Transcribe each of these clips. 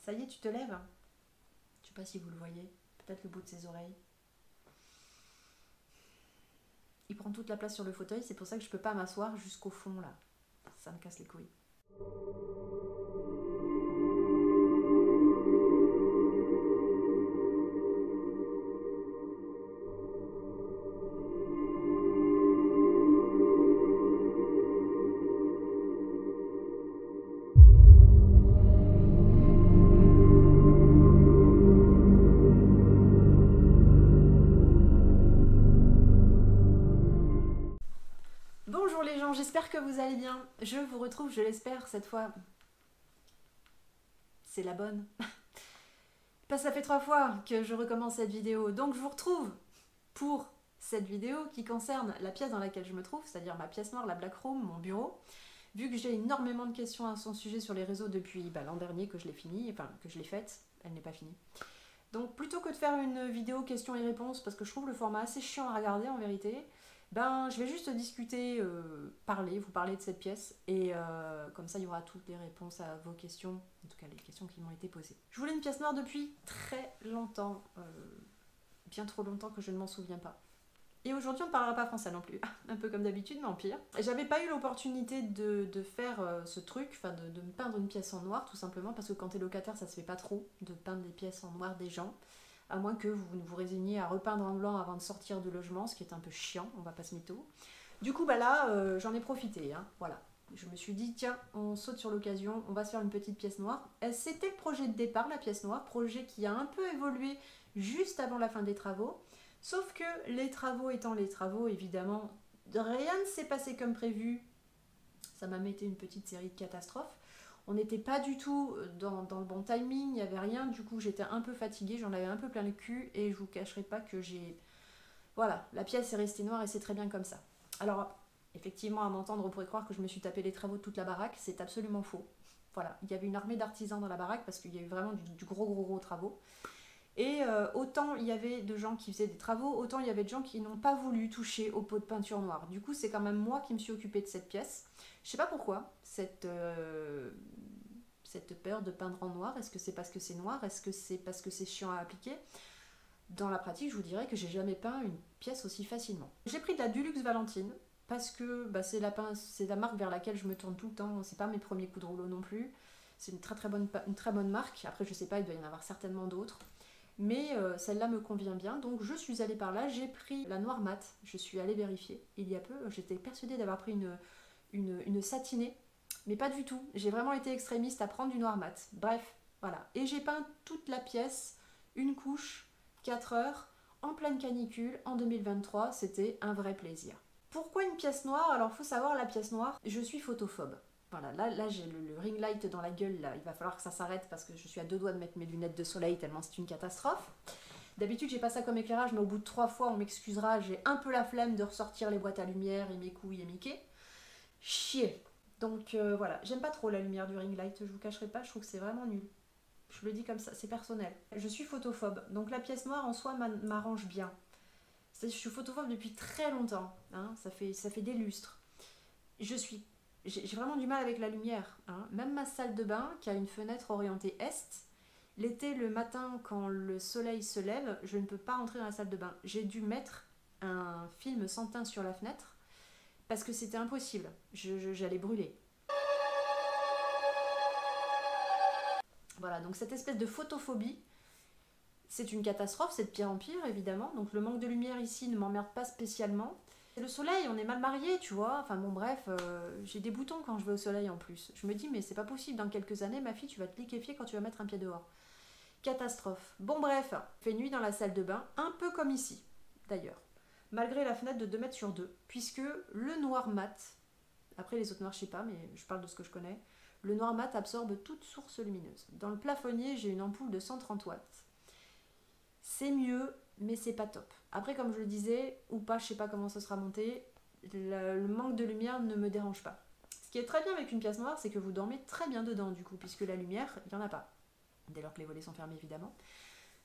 Ça y est, tu te lèves? Je sais pas si vous le voyez, peut-être le bout de ses oreilles. Il prend toute la place sur le fauteuil, c'est pour ça que je peux pas m'asseoir jusqu'au fond là. Ça me casse les couilles. Bonjour les gens, j'espère que vous allez bien. Je vous retrouve, je l'espère, cette fois. C'est la bonne. Parce que ça fait 3 fois que je recommence cette vidéo, donc je vous retrouve pour cette vidéo qui concerne la pièce dans laquelle je me trouve, c'est-à-dire ma pièce noire, la Black Room, mon bureau. Vu que j'ai énormément de questions à son sujet sur les réseaux depuis l'an dernier que je l'ai fini, enfin que je l'ai faite, elle n'est pas finie. Donc plutôt que de faire une vidéo questions et réponses, parce que je trouve le format assez chiant à regarder en vérité, je vais juste discuter, vous parler de cette pièce, et comme ça il y aura toutes les réponses à vos questions, en tout cas les questions qui m'ont été posées. Je voulais une pièce noire depuis très longtemps, bien trop longtemps que je ne m'en souviens pas. Et aujourd'hui, on ne parlera pas français non plus, un peu comme d'habitude, mais en pire. J'avais pas eu l'opportunité de faire ce truc, de me peindre une pièce en noir, tout simplement, parce que quand t'es locataire, ça se fait pas trop de peindre des pièces en noir des gens, à moins que vous ne vous résigniez à repeindre en blanc avant de sortir de logement, ce qui est un peu chiant, on va pas se mytho. Du coup, là, j'en ai profité, hein, voilà. Je me suis dit, tiens, on saute sur l'occasion, on va se faire une petite pièce noire. C'était le projet de départ, la pièce noire, projet qui a un peu évolué juste avant la fin des travaux. Sauf que les travaux étant les travaux, évidemment, rien ne s'est passé comme prévu. Ça m'a metté une petite série de catastrophes. On n'était pas du tout dans le bon timing, il n'y avait rien. Du coup, j'étais un peu fatiguée, j'en avais un peu plein le cul. Et je vous cacherai pas que j'ai... Voilà, la pièce est restée noire et c'est très bien comme ça. Alors, effectivement, à m'entendre, on pourrait croire que je me suis tapé les travaux de toute la baraque. C'est absolument faux. Voilà, il y avait une armée d'artisans dans la baraque parce qu'il y a eu vraiment du gros travaux. Et autant il y avait de gens qui faisaient des travaux, autant il y avait de gens qui n'ont pas voulu toucher au pot de peinture noire. Du coup, c'est quand même moi qui me suis occupée de cette pièce. Je sais pas pourquoi, cette peur de peindre en noir. Est-ce que c'est parce que c'est noir? Est-ce que c'est parce que c'est chiant à appliquer? Dans la pratique, je vous dirais que j'ai jamais peint une pièce aussi facilement. J'ai pris de la Dulux Valentine, parce que c'est la marque vers laquelle je me tourne tout le temps. C'est pas mes premiers coups de rouleau non plus. C'est une très bonne marque. Après, je sais pas, il doit y en avoir certainement d'autres. Mais celle-là me convient bien, donc je suis allée par là, j'ai pris la noire mat, je suis allée vérifier il y a peu, j'étais persuadée d'avoir pris une satinée, mais pas du tout, j'ai vraiment été extrémiste à prendre du noir mat, bref, voilà, et j'ai peint toute la pièce, une couche, 4 heures, en pleine canicule, en 2023, c'était un vrai plaisir. Pourquoi une pièce noire? Alors faut savoir, la pièce noire, je suis photophobe. Voilà, là j'ai le ring light dans la gueule, là. Il va falloir que ça s'arrête parce que je suis à 2 doigts de mettre mes lunettes de soleil tellement c'est une catastrophe. D'habitude j'ai pas ça comme éclairage, mais au bout de 3 fois on m'excusera, j'ai un peu la flemme de ressortir les boîtes à lumière et mes couilles et Mickey. Chier. Donc voilà, j'aime pas trop la lumière du ring light, je vous cacherai pas, je trouve que c'est vraiment nul. Je le dis comme ça, c'est personnel. Je suis photophobe, donc la pièce noire en soi m'arrange bien. Je suis photophobe depuis très longtemps, hein, ça fait des lustres. J'ai vraiment du mal avec la lumière, hein. Même ma salle de bain, qui a une fenêtre orientée est, l'été, le matin, quand le soleil se lève, je ne peux pas entrer dans la salle de bain. J'ai dû mettre un film sans teint sur la fenêtre parce que c'était impossible. J'allais brûler. Voilà, donc cette espèce de photophobie, c'est une catastrophe, c'est de pire en pire, évidemment. Donc le manque de lumière ici ne m'emmerde pas spécialement. Le soleil, on est mal mariés, tu vois. Enfin bon, bref, j'ai des boutons quand je vais au soleil en plus. Je me dis, mais c'est pas possible, dans quelques années, ma fille, tu vas te liquéfier quand tu vas mettre un pied dehors. Catastrophe. Bon, bref, il fait nuit dans la salle de bain, un peu comme ici, d'ailleurs. Malgré la fenêtre de 2 mètres sur 2, puisque le noir mat, après les autres noirs, je sais pas, mais je parle de ce que je connais, le noir mat absorbe toute source lumineuse. Dans le plafonnier, j'ai une ampoule de 130 watts. C'est mieux, mais c'est pas top. Après, comme je le disais, ou pas, je sais pas comment ça sera monté, le manque de lumière ne me dérange pas. Ce qui est très bien avec une pièce noire, c'est que vous dormez très bien dedans, du coup, puisque la lumière, il n'y en a pas. Dès lors que les volets sont fermés, évidemment.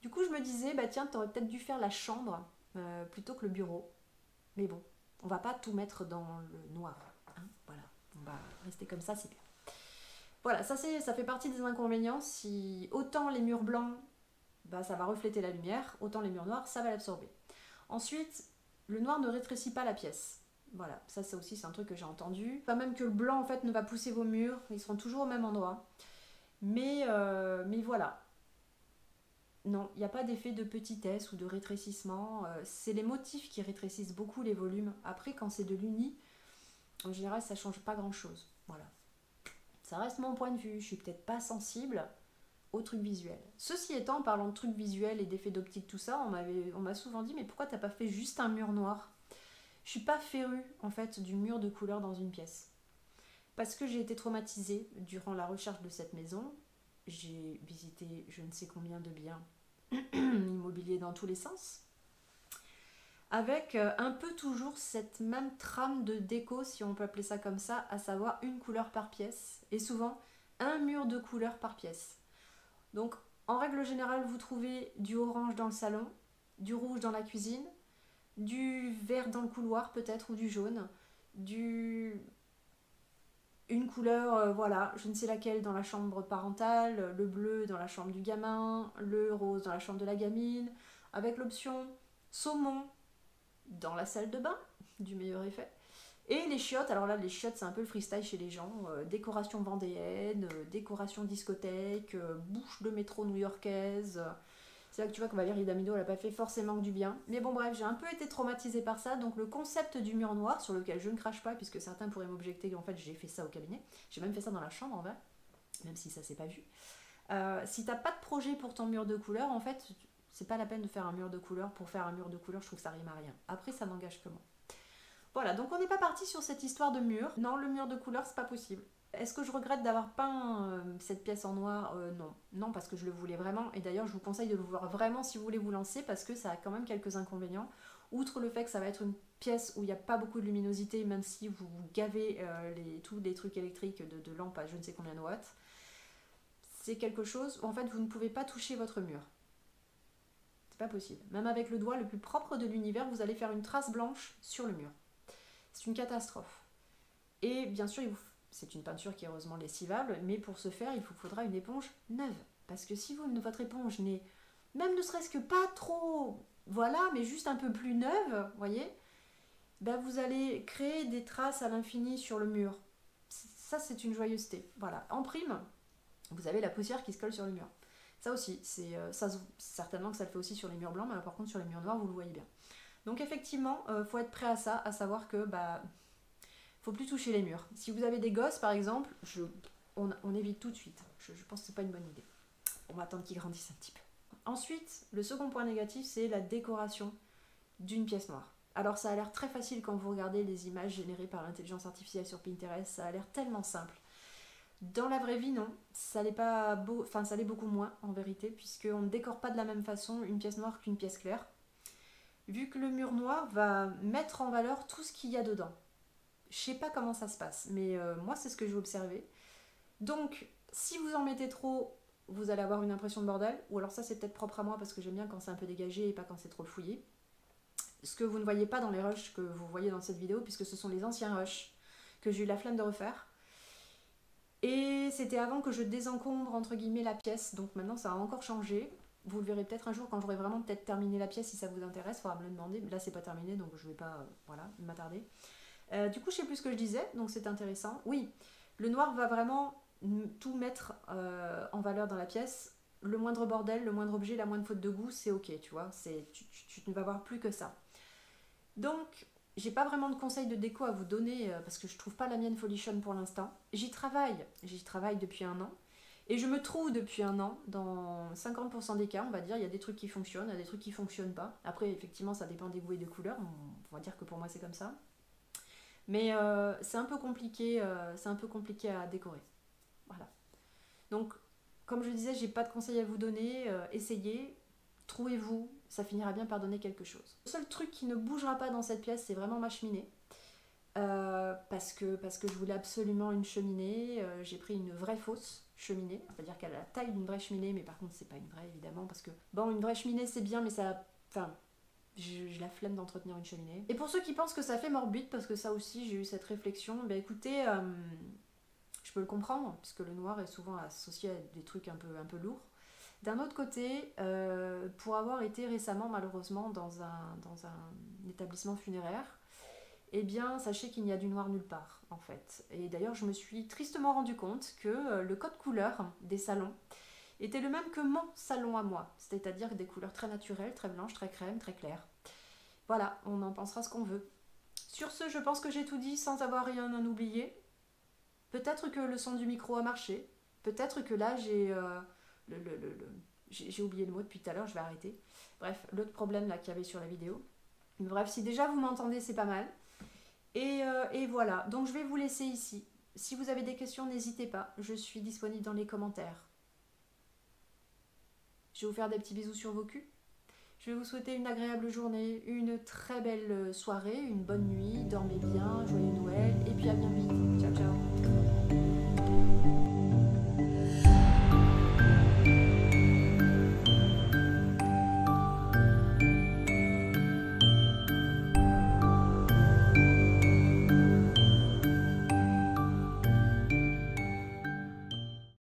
Du coup, je me disais, bah tiens, t'aurais peut-être dû faire la chambre plutôt que le bureau. Mais bon, on va pas tout mettre dans le noir, hein, voilà. On va rester comme ça, c'est bien. Voilà, ça fait partie des inconvénients. Si autant les murs blancs, bah, ça va refléter la lumière, autant les murs noirs, ça va l'absorber. Ensuite, le noir ne rétrécit pas la pièce. Voilà, ça aussi c'est un truc que j'ai entendu. Pas même que le blanc en fait ne va pousser vos murs, ils seront toujours au même endroit. Mais voilà. Non, il n'y a pas d'effet de petitesse ou de rétrécissement. C'est les motifs qui rétrécissent beaucoup les volumes. Après, quand c'est de l'uni, en général, ça change pas grand-chose. Voilà. Ça reste mon point de vue. Je suis peut-être pas sensible aux trucs visuels. Ceci étant, en parlant de trucs visuels et d'effets d'optique, tout ça, on m'a souvent dit, mais pourquoi t'as pas fait juste un mur noir? Je suis pas férue, en fait, du mur de couleur dans une pièce. Parce que j'ai été traumatisée durant la recherche de cette maison. J'ai visité je ne sais combien de biens immobiliers dans tous les sens. Avec un peu toujours cette même trame de déco, si on peut appeler ça comme ça, à savoir une couleur par pièce. Et souvent, un mur de couleur par pièce. Donc, en règle générale, vous trouvez du orange dans le salon, du rouge dans la cuisine, du vert dans le couloir peut-être, ou du jaune, une couleur, voilà, je ne sais laquelle dans la chambre parentale, le bleu dans la chambre du gamin, le rose dans la chambre de la gamine, avec l'option saumon dans la salle de bain, du meilleur effet. Et les chiottes, alors là les chiottes c'est un peu le freestyle chez les gens, décoration vendéenne, décoration discothèque, bouche de métro new-yorkaise. C'est là que tu vois que Valérie Damido elle n'a pas fait forcément que du bien. Mais bon bref, j'ai un peu été traumatisée par ça, donc le concept du mur noir, sur lequel je ne crache pas, puisque certains pourraient m'objecter qu'en fait j'ai fait ça au cabinet, j'ai même fait ça dans la chambre en vrai, même si ça s'est pas vu. Si t'as pas de projet pour ton mur de couleur, en fait, c'est pas la peine de faire un mur de couleur pour faire un mur de couleur, je trouve que ça rime à rien. Après ça n'engage que moi. Voilà, donc on n'est pas parti sur cette histoire de mur. Non, le mur de couleur, c'est pas possible. Est-ce que je regrette d'avoir peint cette pièce en noir? Non. Non, parce que je le voulais vraiment. Et d'ailleurs, je vous conseille de le voir vraiment si vous voulez vous lancer, parce que ça a quand même quelques inconvénients. Outre le fait que ça va être une pièce où il n'y a pas beaucoup de luminosité, même si vous gavez tous les trucs électriques de lampes à je ne sais combien de watts, c'est quelque chose où en fait vous ne pouvez pas toucher votre mur. C'est pas possible. Même avec le doigt le plus propre de l'univers, vous allez faire une trace blanche sur le mur. C'est une catastrophe. Et bien sûr, c'est une peinture qui est heureusement lessivable, mais pour ce faire, il vous faudra une éponge neuve. Parce que si votre éponge n'est même ne serait-ce que pas trop, voilà, mais juste un peu plus neuve, voyez, ben vous allez créer des traces à l'infini sur le mur. Ça, c'est une joyeuseté. Voilà. En prime, vous avez la poussière qui se colle sur le mur. Ça aussi, certainement que ça le fait aussi sur les murs blancs, mais par contre sur les murs noirs, vous le voyez bien. Donc effectivement, faut être prêt à ça, à savoir que faut plus toucher les murs. Si vous avez des gosses par exemple, on évite tout de suite. Je pense que c'est pas une bonne idée. On va attendre qu'ils grandissent un petit peu. Ensuite, le second point négatif, c'est la décoration d'une pièce noire. Alors ça a l'air très facile quand vous regardez les images générées par l'intelligence artificielle sur Pinterest, ça a l'air tellement simple. Dans la vraie vie, non, ça l'est pas ça l'est beaucoup moins en vérité, puisqu'on ne décore pas de la même façon une pièce noire qu'une pièce claire. Vu que le mur noir va mettre en valeur tout ce qu'il y a dedans. Je sais pas comment ça se passe, mais moi c'est ce que j'ai observé. Donc, si vous en mettez trop, vous allez avoir une impression de bordel, ou alors ça c'est peut-être propre à moi parce que j'aime bien quand c'est un peu dégagé et pas quand c'est trop fouillé. Ce que vous ne voyez pas dans les rushs que vous voyez dans cette vidéo, puisque ce sont les anciens rushs que j'ai eu la flemme de refaire. Et c'était avant que je désencombre entre guillemets la pièce, donc maintenant ça a encore changé. Vous le verrez peut-être un jour quand j'aurai vraiment peut-être terminé la pièce si ça vous intéresse, il faudra me le demander. Là c'est pas terminé donc je vais pas m'attarder. Du coup je sais plus ce que je disais, donc c'est intéressant. Oui, le noir va vraiment tout mettre en valeur dans la pièce. Le moindre bordel, le moindre objet, la moindre faute de goût, c'est ok, tu vois. Tu ne vas voir plus que ça. Donc j'ai pas vraiment de conseils de déco à vous donner parce que je trouve pas la mienne folichonne pour l'instant. J'y travaille depuis un an. Et je me trouve depuis un an, dans 50% des cas, on va dire, il y a des trucs qui fonctionnent, il y a des trucs qui fonctionnent pas. Après, effectivement, ça dépend des goûts et des couleurs, on va dire que pour moi c'est comme ça. Mais c'est un peu compliqué à décorer. Voilà. Donc, comme je disais, j'ai pas de conseils à vous donner, essayez, trouvez-vous, ça finira bien par donner quelque chose. Le seul truc qui ne bougera pas dans cette pièce, c'est vraiment ma cheminée. Parce que je voulais absolument une cheminée, j'ai pris une vraie fausse cheminée, c'est-à-dire qu'elle a la taille d'une vraie cheminée, mais par contre c'est pas une vraie évidemment, parce que bon, une vraie cheminée c'est bien, mais ça, enfin, j'ai la flemme d'entretenir une cheminée. Et pour ceux qui pensent que ça fait morbide, parce que ça aussi j'ai eu cette réflexion, bah écoutez, je peux le comprendre, puisque le noir est souvent associé à des trucs un peu lourds. D'un autre côté, pour avoir été récemment malheureusement dans un établissement funéraire, eh bien sachez qu'il n'y a du noir nulle part en fait. Et d'ailleurs je me suis tristement rendu compte que le code couleur des salons était le même que mon salon à moi, c'est-à-dire des couleurs très naturelles, très blanches, très crème, très claires. Voilà, on en pensera ce qu'on veut. Sur ce, je pense que j'ai tout dit sans avoir rien à oublier. Peut-être que le son du micro a marché, peut-être que là j'ai oublié le mot depuis tout à l'heure, je vais arrêter. Bref, l'autre problème là qu'il y avait sur la vidéo. Bref, si déjà vous m'entendez, c'est pas mal. Et voilà, donc je vais vous laisser ici. Si vous avez des questions, n'hésitez pas, je suis disponible dans les commentaires. Je vais vous faire des petits bisous sur vos culs. Je vais vous souhaiter une agréable journée, une très belle soirée, une bonne nuit, dormez bien, joyeux Noël, et puis à bien vite.